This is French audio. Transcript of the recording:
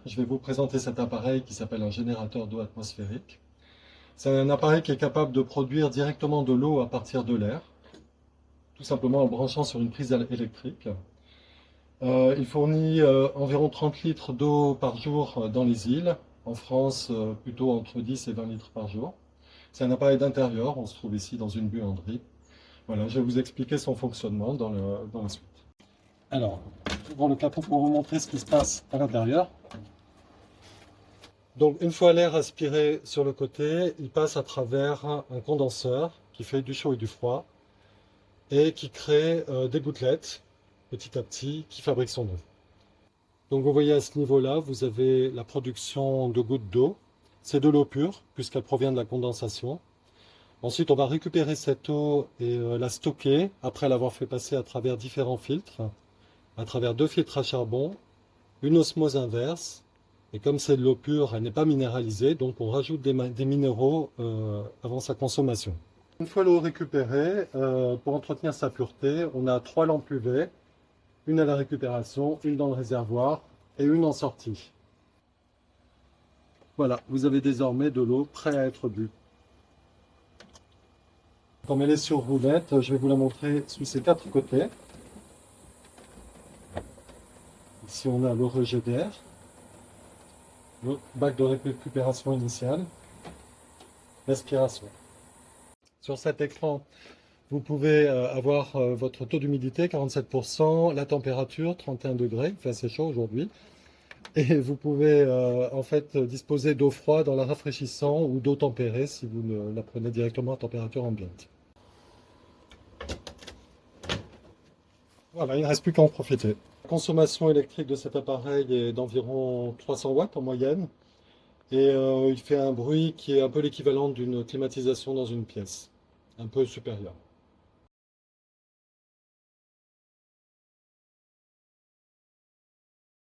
je vais vous présenter cet appareil qui s'appelle un générateur d'eau atmosphérique. C'est un appareil qui est capable de produire directement de l'eau à partir de l'air, tout simplement en branchant sur une prise électrique. Il fournit environ 30 litres d'eau par jour dans les îles. En France, plutôt entre 10 et 20 litres par jour. C'est un appareil d'intérieur, on se trouve ici dans une buanderie. Voilà, je vais vous expliquer son fonctionnement dans la suite. Alors, j'ouvre le capot pour vous montrer ce qui se passe à l'intérieur. Donc, une fois l'air aspiré sur le côté, il passe à travers un condenseur qui fait du chaud et du froid et qui crée des gouttelettes petit à petit qui fabriquent son eau. Donc, vous voyez à ce niveau-là, vous avez la production de gouttes d'eau. C'est de l'eau pure puisqu'elle provient de la condensation. Ensuite, on va récupérer cette eau et la stocker après l'avoir fait passer à travers différents filtres, à travers 2 filtres à charbon, une osmose inverse. Et comme c'est de l'eau pure, elle n'est pas minéralisée, donc on rajoute des minéraux avant sa consommation. Une fois l'eau récupérée, pour entretenir sa pureté, on a 3 lampes UV, une à la récupération, une dans le réservoir et une en sortie. Voilà, vous avez désormais de l'eau prête à être bue. Comme elle est sur roulette, je vais vous la montrer sous ses 4 côtés. Ici, on a le rejet d'air, le bac de récupération initiale, l'aspiration. Sur cet écran, vous pouvez avoir votre taux d'humidité, 47%, la température, 31 degrés, il fait assez chaud aujourd'hui. Et vous pouvez en fait disposer d'eau froide en la rafraîchissant ou d'eau tempérée si vous la prenez directement à température ambiante. Voilà, il ne reste plus qu'à en profiter. La consommation électrique de cet appareil est d'environ 300 watts en moyenne. Et il fait un bruit qui est un peu l'équivalent d'une climatisation dans une pièce, un peu supérieur.